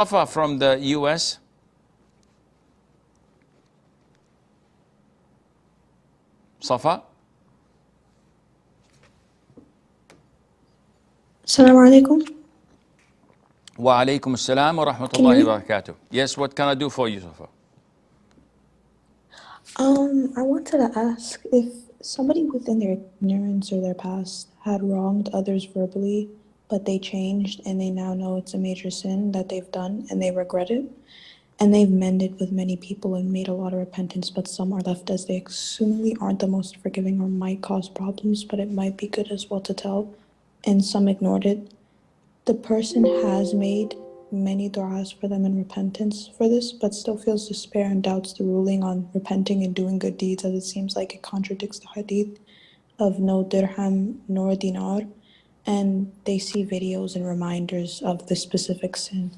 Safa from the US. Safa. Assalamu alaikum. Wa alaikum assalam wa rahmatullahi wa barakatuh. Yes, what can I do for you, Safa? I wanted to ask if somebody within their ignorance or their past had wronged others verbally, but they changed and they now know it's a major sin that they've done and they regret it, and they've mended with many people and made a lot of repentance, but some are left as they assumingly aren't the most forgiving or might cause problems, but it might be good as well to tell, and some ignored it. The person has made many du'as for them in repentance for this, but still feels despair and doubts the ruling on repenting and doing good deeds, as it seems like it contradicts the hadith of no dirham nor dinar, and they see videos and reminders of the specific sin,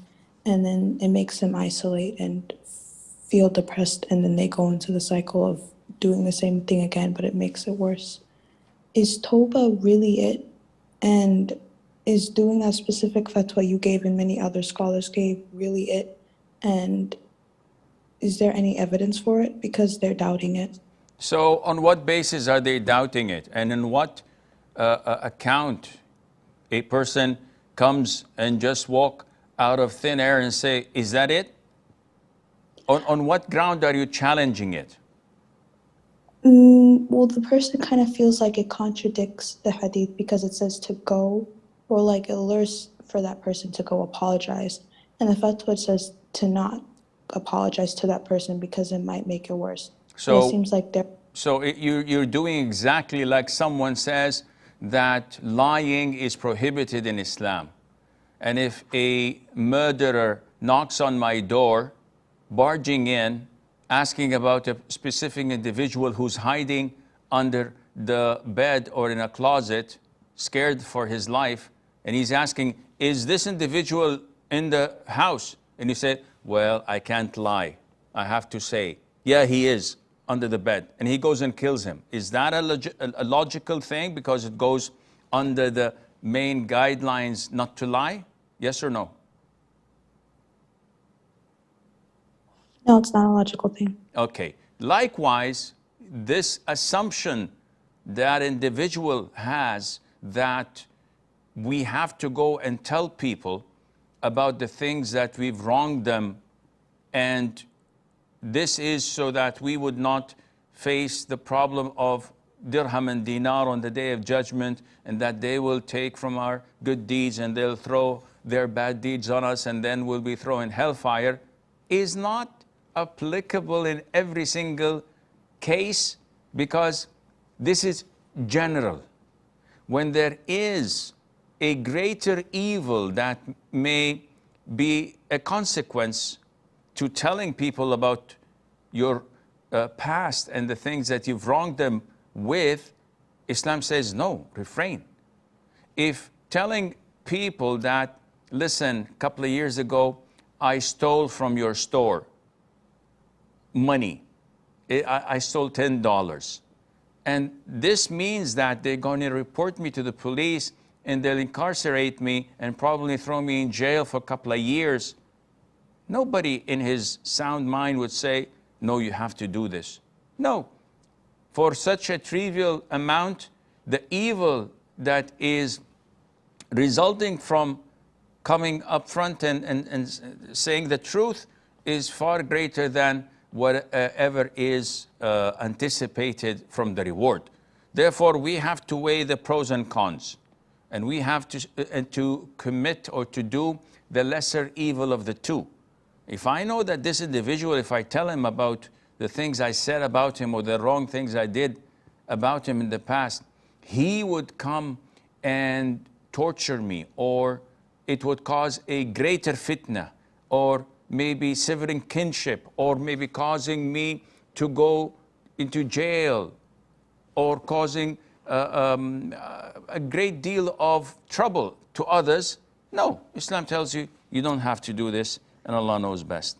and then it makes them isolate and feel depressed, and then they go into the cycle of doing the same thing again, but it makes it worse. Is Tawbah really it? And is doing that specific fatwa you gave and many other scholars gave really it? And is there any evidence for it? Because they're doubting it. So on what basis are they doubting it? And in what account a person comes and just walk out of thin air and say, is that it? On what ground are you challenging it? Well, the person kind of feels like it contradicts the hadith because it says to go, or like it lures for that person to go apologize. And the fatwa says to not apologize to that person because it might make it worse. So it seems like they're... So you're doing exactly like someone says that lying is prohibited in Islam. And if a murderer knocks on my door, barging in, asking about a specific individual who's hiding under the bed or in a closet, scared for his life, and he's asking, is this individual in the house? And you say, well, I can't lie. I have to say, yeah, he is under the bed. And he goes and kills him. Is that a logical thing because it goes under the main guidelines not to lie? Yes or no? No, it's not a logical thing. Okay. Likewise, this assumption that individual has that we have to go and tell people about the things that we've wronged them, and this is so that we would not face the problem of dirham and dinar on the day of judgment, and that they will take from our good deeds and they'll throw their bad deeds on us, and then we'll be thrown in hellfire, is not applicable in every single case, because this is general. When there is a greater evil that may be a consequence to telling people about your past and the things that you've wronged them with, Islam says no, refrain. If telling people that, listen, a couple of years ago, I stole from your store money. I stole $10. And this means that they're going to report me to the police and they'll incarcerate me and probably throw me in jail for a couple of years. Nobody in his sound mind would say, no, you have to do this. No. For such a trivial amount, the evil that is resulting from coming up front and saying the truth is far greater than whatever is anticipated from the reward. Therefore, we have to weigh the pros and cons, and we have to commit or to do the lesser evil of the two. If I know that this individual, if I tell him about the things I said about him or the wrong things I did about him in the past, he would come and torture me, or it would cause a greater fitnah, or maybe severing kinship, or maybe causing me to go into jail, or causing a great deal of trouble to others. No, Islam tells you, you don't have to do this, and Allah knows best.